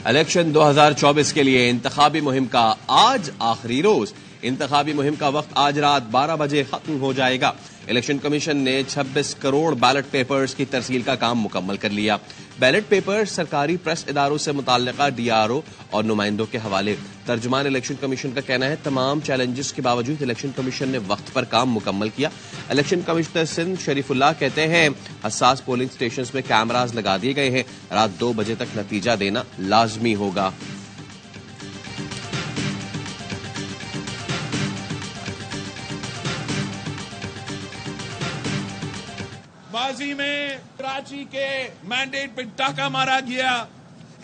Election 2024 के लिए इंतखाबी मुहिम का आज आखिरी रोज। इंतखाबी मुहिम का वक्त आज रात 12 बजे खत्म हो जाएगा। इलेक्शन कमीशन ने 26 करोड़ बैलेट पेपर्स की तरसील का काम मुकम्मल कर लिया। बैलेट पेपर्स सरकारी प्रेस इदारों से मुताल्लिका डीआरओ और नुमाइंदों के हवाले। तर्जुमान इलेक्शन कमीशन का कहना है तमाम चैलेंजेस के बावजूद इलेक्शन कमीशन ने वक्त पर काम मुकम्मल किया। इलेक्शन कमिश्नर सिंध शरीफुल्लाह कहते हैं हसास पोलिंग स्टेशंस में कैमरास लगा दिए गए हैं। रात 2 बजे तक नतीजा देना लाजमी होगा। बाजी में कराची के मैंडेट पे डाका मारा गया।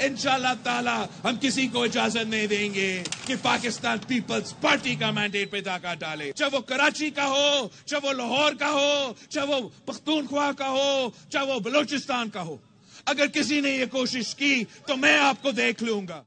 इंशाअल्लाह ताला हम किसी को इजाजत नहीं देंगे कि पाकिस्तान पीपल्स पार्टी का मैंडेट पे डाका डाले, चाहे वो कराची का हो, चाहे वो लाहौर का हो, चाहे वो पख्तूनख्वा का हो, चाहे वो बलूचिस्तान का हो। अगर किसी ने ये कोशिश की तो मैं आपको देख लूंगा।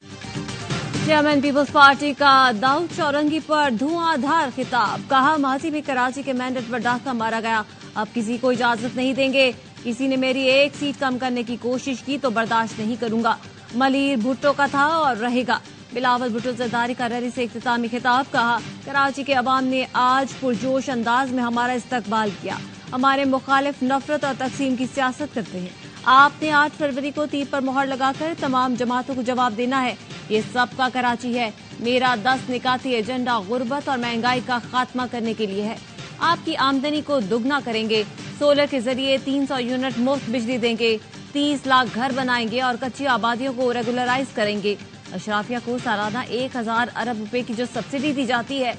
चेयरमैन पीपल्स पार्टी का दाऊद चौरंगी पर धुआंधार खिताब। कहा माजी में कराची के मैंडेट पर डाका मारा गया, अब किसी को इजाजत नहीं देंगे। किसी ने मेरी एक सीट कम करने की कोशिश की तो बर्दाश्त नहीं करूंगा। मलीर भुट्टो का था और रहेगा। बिलावल भुट्टो जरदारी का रैली से इख्तितामी खिताब। कहा कराची के अवाम ने आज पुरजोश अंदाज में हमारा इस्तकबाल किया। हमारे मुखालिफ नफरत और तकसीम की सियासत करते हैं। आपने 8 फरवरी को तीर पर मोहर लगाकर तमाम जमातों को जवाब देना है। ये सबका कराची है। मेरा 10 निकाती एजेंडा गुर्बत और महंगाई का खात्मा करने के लिए है। आपकी आमदनी को दुगना करेंगे। सोलर के जरिए 300 यूनिट मुफ्त बिजली देंगे। 30 लाख घर बनाएंगे और कच्ची आबादियों को रेगुलराइज करेंगे। अशराफिया को सालाना 1000 अरब रुपए की जो सब्सिडी दी जाती है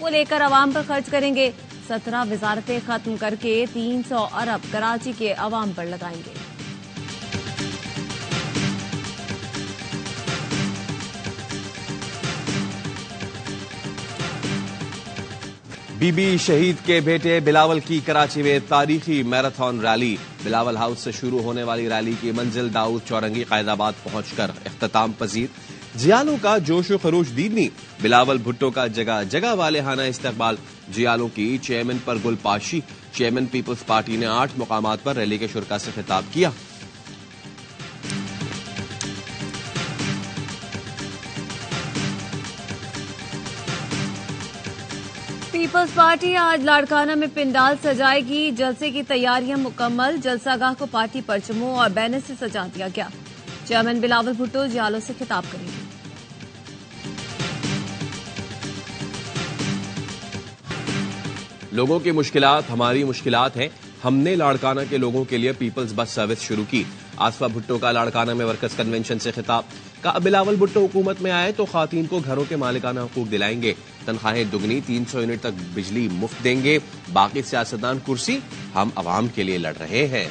वो लेकर अवाम पर खर्च करेंगे। 17 वजारतें खत्म करके 300 अरब कराची के अवाम पर लगाएंगे। बीबी शहीद के बेटे बिलावल की कराची में तारीखी मैराथन रैली। बिलावल हाउस से शुरू होने वाली रैली की मंजिल दाऊद चौरंगी कायदाबाद पहुंचकर इख्तिताम पजीर। जियालों का जोशो खरोश दीदनी। बिलावल भुट्टो का जगह जगह वाले हाना इस्तकबाल। जियालों की चेयरमैन पर गुलपाशी। चेयरमैन पीपल्स पार्टी ने 8 मुकामात पर रैली के शुरका से खिताब किया। पीपल्स पार्टी आज लाड़काना में पिंडाल सजाएगी। जलसे की तैयारियां मुकम्मल। जलसागाह को पार्टी परचमों और बैनर से सजा दिया गया। चेयरमैन बिलावल भुट्टो जियालों से खिताब करेंगे। लोगों की मुश्किलात हमारी मुश्किलात हैं। हमने लाड़काना के लोगों के लिए पीपल्स बस सर्विस शुरू की। आसफा भुट्टो का लाड़काना में वर्कर्स कन्वेंशन से खिताब। का बिलावल भुट्टो हुकूमत में आए तो खातीन को घरों के मालिकाना हुकूक दिलाएंगे। तनख्वाहें दुगनी, 300 यूनिट तक बिजली मुफ्त देंगे। बाकी सियासतदान कुर्सी, हम अवाम के लिए लड़ रहे हैं।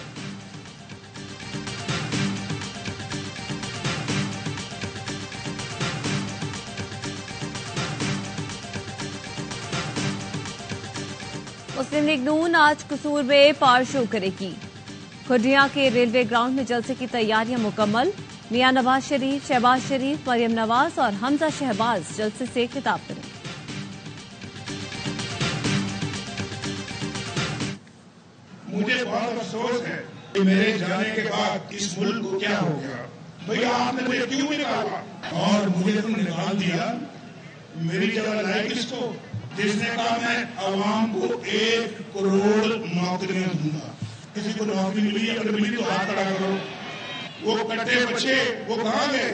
मुस्लिम लीग नून आज कसूर में पार शो करेगी। खुर्रिया के रेलवे ग्राउंड में जलसे की तैयारियां मुकम्मल। मियां नवाज शरीफ, शहबाज शरीफ, मरियम नवाज और हमजा शहबाज जलसे से खिताब करेंगे। मुझे बहुत अफसोस है कि मेरे जाने के बाद इस मुल्क को क्या हो गया। भैया आपने मुझे क्यों निकाला और मुझे तुम निकाल दिया। मेरी जगह लाई किसको, जिसने कहा मैं अवाम को 1 करोड़ नौकरियां दूंगा। किसी को नौकरी मिली, अगर मिली तो हाथ खड़ा करो। वो कट्टे बच्चे वो कहां गए।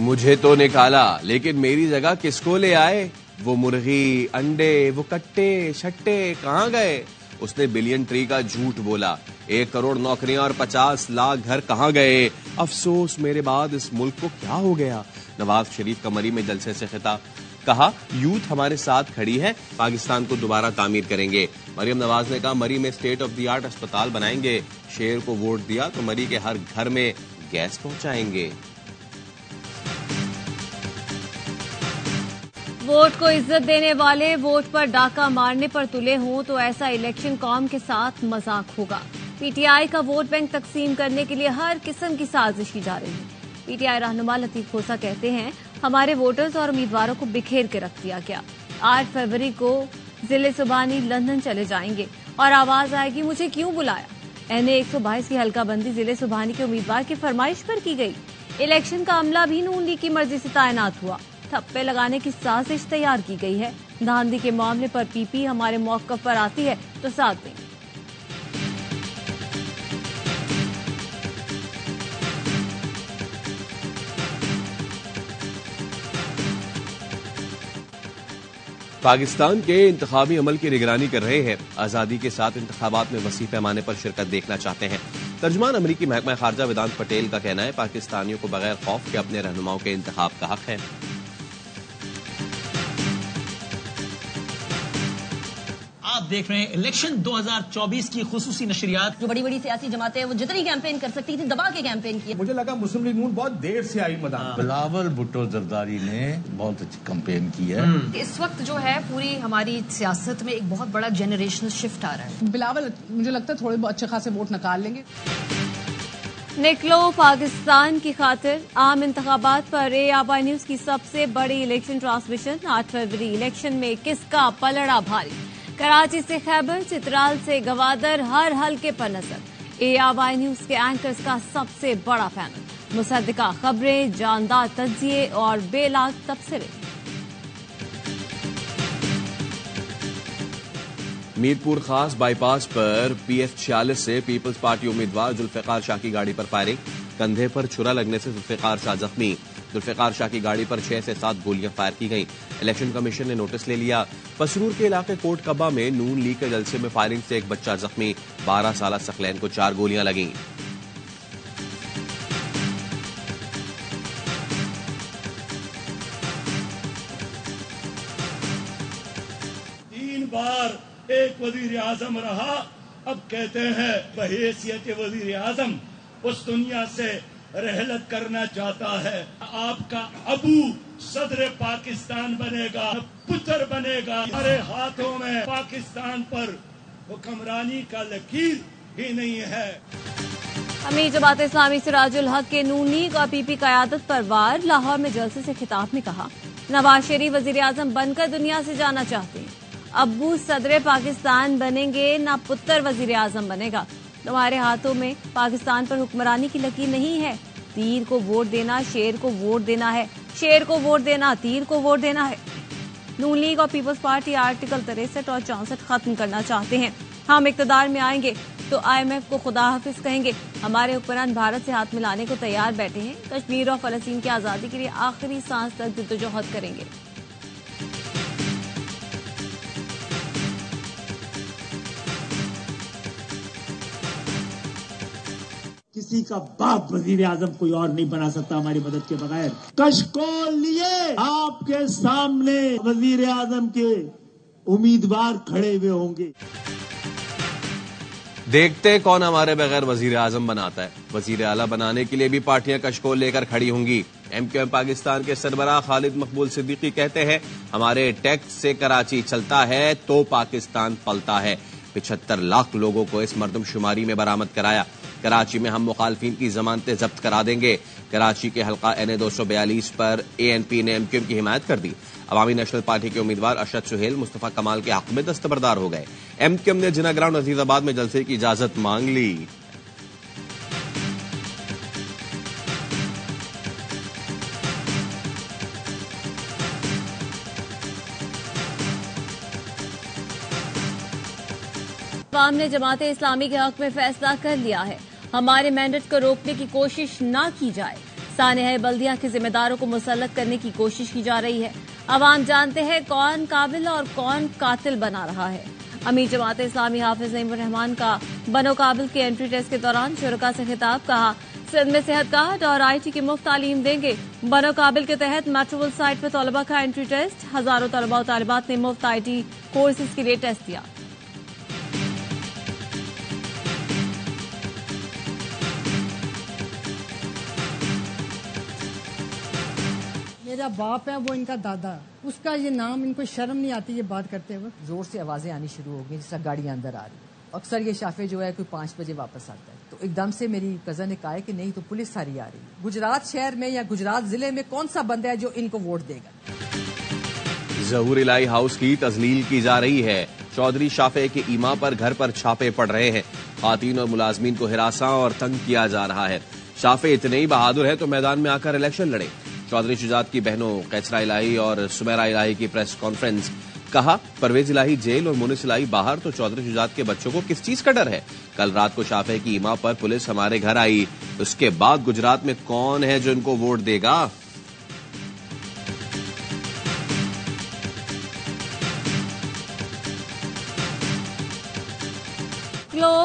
मुझे तो निकाला, लेकिन मेरी जगह किसको ले आए। वो मुर्गी, अंडे, वो कट्टे छट्टे कहां गए। उसने बिलियन ट्री का झूठ बोला। 1 करोड़ नौकरियां और 50 लाख घर कहां गए। अफसोस मेरे बाद इस मुल्क को क्या हो गया। नवाज शरीफ का मरी में जलसे से खिताब। कहा यूथ हमारे साथ खड़ी है, पाकिस्तान को दोबारा तामीर करेंगे। मरियम नवाज ने कहा मरी में स्टेट ऑफ द आर्ट अस्पताल बनाएंगे। शेर को वोट दिया तो मरी के हर घर में गैस पहुंचाएंगे। वोट को इज्जत देने वाले वोट पर डाका मारने पर तुले हों तो ऐसा इलेक्शन कौम के साथ मजाक होगा। पीटीआई का वोट बैंक तकसीम करने के लिए हर किस्म की साजिश की जा रही है। पीटीआई रहनुमा लतीफ खोसा कहते हैं हमारे वोटर्स और उम्मीदवारों को बिखेर के रख दिया गया। 8 फरवरी को जिले सुबानी लंदन चले जाएंगे और आवाज आएगी मुझे क्यों बुलाया। NA 122 की हल्काबंदी जिले सुबहानी के उम्मीदवार की फरमाइश पर की गई। इलेक्शन का अमला भी नून लीग की मर्जी से तैनात हुआ। ठप्पे लगाने की साजिश तैयार की गई है। धांधली के मामले पर PP हमारे मौक़िफ़ पर आती है तो साथ दें। पाकिस्तान के इंतखाबी अमल की निगरानी कर रहे हैं। आज़ादी के साथ इंतखाबात में वसी पैमाने पर शिरकत देखना चाहते हैं। तर्जुमान अमरीकी महकमा खारजा वेदांत पटेल का कहना है, पाकिस्तानियों को बगैर खौफ के अपने रहनुमाओं के इंतखाब का हक है। आप देख रहे हैं इलेक्शन 2024 की खुसूसी नशरियात। जो बड़ी बड़ी सियासी जमातें हैं वो जितनी कैंपेन कर सकती थी दबा के कैंपेन की। मुझे लगा मुस्लिम लीग नून बहुत देर से आई मैदान। बिलावल भुट्टो जरदारी ने बहुत अच्छी कैंपेन की है। इस वक्त जो है पूरी हमारी सियासत में एक बहुत बड़ा जेनरेशनल शिफ्ट आ रहा है। बिलावल मुझे लगता है थोड़े अच्छे खासे वोट निकाल लेंगे। निकलो पाकिस्तान की खातिर आम इंतखाबात पर ARY न्यूज की सबसे बड़ी इलेक्शन ट्रांसमिशन। 8 फरवरी इलेक्शन में किसका पलड़ा भारी। कराची से खैबर, चित्राल से गवादर, हर हल्के पर नजर। ARY न्यूज के एंकर्स का सबसे बड़ा पैनल। मुसद्दिका खबरें, जानदार तज्जिए और बेलाग तबसरे। मीरपुर खास बाईपास पर PF-46 से पीपल्स पार्टी उम्मीदवार जुल्फिकार शाह की गाड़ी पर फायरिंग। कंधे पर छुरा लगने से जुल्फिकार शाह जख्मी। जुल्फिकार शाह की गाड़ी पर 6 से 7 गोलियां फायर की गईं। इलेक्शन कमीशन ने नोटिस ले लिया। पसरूर के इलाके कोट कब्बा में नून लीग के जलसे में फायरिंग से एक बच्चा जख्मी। 12 साला सकलैन को 4 गोलियां लगीं। बार एक वजीर आजम रहा, अब कहते हैं बहैसियत वजीर आजम उस दुनिया से रहलत करना चाहता है। आपका अबू सदर पाकिस्तान बनेगा, पुत्र बनेगा। हमारे हाथों में पाकिस्तान पर हुक्मरानी का लकीर ही नहीं है। अमीर जमात इस्लामी सिराजुल हक के नून लीग और PP क़यादत पर वार। लाहौर में जलसे से खिताब में कहा, नवाज शरीफ वजीर आजम बनकर दुनिया से जाना चाहते हैं। अब्बू सदर पाकिस्तान बनेंगे, ना पुत्र वजीर आजम बनेगा। तुम्हारे हाथों में पाकिस्तान पर हुक्मरानी की लकीर नहीं है। तीर को वोट देना, शेर को वोट देना है। शेर को वोट देना, तीर को वोट देना है। नून लीग और पीपल्स पार्टी आर्टिकल 63 और 64 खत्म करना चाहते हैं। हम इक्तदार में आएंगे तो IMF को खुदा हाफिज कहेंगे। हमारे हुक्मरान भारत से हाथ मिलाने को तैयार बैठे हैं। कश्मीर और फलस्तीन की आजादी के लिए आखिरी सांस तक जद्दोजहद करेंगे। किसी का बाप वजीर आजम कोई और नहीं बना सकता हमारी मदद के बगैर। कशकोल लिए आपके सामने वजीर आजम के उम्मीदवार खड़े हुए होंगे। देखते कौन हमारे बगैर वजीर आजम बनाता है। वजीर आला बनाने के लिए भी पार्टियां कशकोल लेकर खड़ी होंगी। MQM पाकिस्तान के सरबराह खालिद मकबूल सिद्दीकी कहते हैं, हमारे टैक्स से कराची चलता है तो पाकिस्तान पलता है। 75 लाख लोगों को इस मर्दमशुमारी में बरामद कराया। कराची में हम मुखालफिन की जमानतें जब्त करा देंगे। कराची के हल्का NA 242 पर ANP ने MQM की हिमायत कर दी। अवामी नेशनल पार्टी के उम्मीदवार अरशद सुहेल मुस्तफा कमाल के हक में दस्तबरदार हो गए। MQM ने जिना ग्राउंड अजीजाबाद में जलसे की इजाजत मांग ली। अवाम ने जमाते इस्लामी के हक में फैसला कर लिया है। हमारे मैंडेट को रोकने की कोशिश न की जाए। सानेह बल्दिया के जिम्मेदारों को मुसल्लत करने की कोशिश की जा रही है। अवाम जानते हैं कौन काबिल और कौन कातिल बना रहा है। अमीर जमात इस्लामी हाफिज नईमुर रहमान का बनो काबिल के एंट्री टेस्ट के दौरान शुरका से खिताब, कहा सिंध में सेहत कार्ड और IT की मुफ्त तालीम देंगे। बनो काबिल के तहत मेट्रोवल साइट पर तलबा का एंट्री टेस्ट। हजारों तलबा और तालिबात ने मुफ्त IT कोर्सेज के लिए टेस्ट दिया। मेरा बाप है वो इनका दादा, उसका ये नाम इनको शर्म नहीं आती ये बात करते हुए। जोर से आवाजें आनी शुरू हो गई, जिसका गाड़ी अंदर आ रही। अक्सर ये शाफे जो है कोई 5 बजे वापस आता है, तो एकदम से मेरी कजन ने कहा कि नहीं तो पुलिस सारी आ रही है। गुजरात शहर में या गुजरात जिले में कौन सा बंदा है जो इनको वोट देगा। ज़हूर इलाही हाउस की तजलील की जा रही है। चौधरी शाफे के ईमा पर घर पर छापे पड़ रहे हैं। खातीन और मुलाजमीन को हिरासा और तंग किया जा रहा है। शाफे इतने ही बहादुर है तो मैदान में आकर इलेक्शन लड़े। चौधरी शुजात की बहनों कैसरा इलाही और सुमेरा इलाही की प्रेस कॉन्फ्रेंस। कहा, परवेज इलाही जेल और मुनिस इलाही बाहर तो चौधरी शुजात के बच्चों को किस चीज का डर है। कल रात को शाफे की इमा पर पुलिस हमारे घर आई, उसके बाद गुजरात में कौन है जो इनको वोट देगा।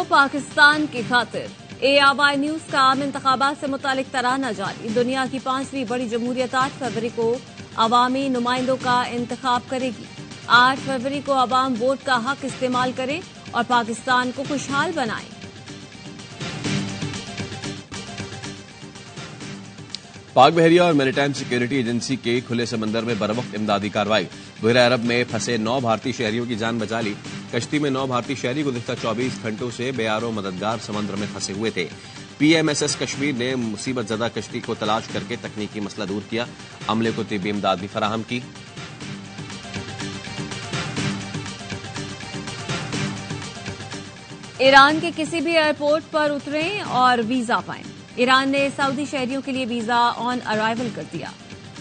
पाकिस्तान की खातिर ARY न्यूज का आम इंतखाबात से मुतालिक तराना जारी। दुनिया की 5वीं बड़ी जमहूरियत 8 फरवरी को अवामी नुमाइंदों का इंतखाब करेगी। 8 फरवरी को अवाम वोट का हक इस्तेमाल करें और पाकिस्तान को खुशहाल बनाएं। पाक बहरिया और मैरीटाइम सिक्योरिटी एजेंसी के खुले समंदर में बरवक्त इमदादी कार्रवाई। बहरा अरब में फंसे 9 भारतीय शहरियों की जान बचा ली। कश्ती में 9 भारतीय शहरी गुज़िश्ता 24 घंटों से बेयारो मददगार समंदर में फंसे हुए थे। PMSS कश्मीर ने मुसीबत ज़दा कश्ती को तलाश करके तकनीकी मसला दूर किया। अमले को तिब्बी इमदाद भी फराहम की। ईरान के किसी भी एयरपोर्ट पर उतरें और वीजा पाएं। ईरान ने सऊदी शहरियों के लिए वीजा ऑन अराइवल कर दिया।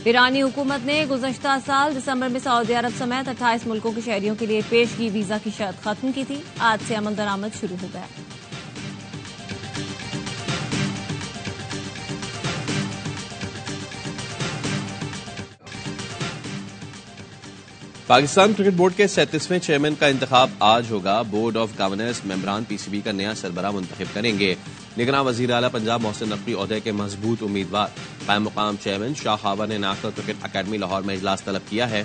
ईरानी हुकूमत ने गुज़श्ता साल दिसंबर में सऊदी अरब समेत 28 मुल्कों के शहरियों के लिए पेश की वीजा की शर्त खत्म की थी। आज से अमल दरामद शुरू हो गया। पाकिस्तान क्रिकेट बोर्ड के 37वें चेयरमैन का इंतखाब आज होगा। बोर्ड ऑफ गवर्नर्स मेंबरान PCB का नया सरबराह मुंतखब करेंगे। निगरान वजीर आला पंजाब मोहसिन नकवी ओहदे के मजबूत उम्मीदवार। कायम मुकाम चेयरमैन शाह खावर ने नेशनल क्रिकेट अकेडमी लाहौर में इजलास तलब किया है।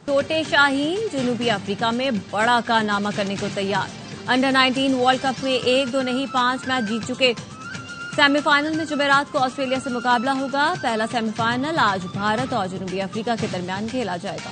छोटे शाहीन जनूबी अफ्रीका में बड़ा कारनामा करने को तैयार। अंडर 19 वर्ल्ड कप में 1-2 नहीं 5 मैच जीत चुके। सेमीफाइनल में जुमेरात को ऑस्ट्रेलिया से मुकाबला होगा। पहला सेमीफाइनल आज भारत और जनूबी अफ्रीका के दरमियान खेला जाएगा।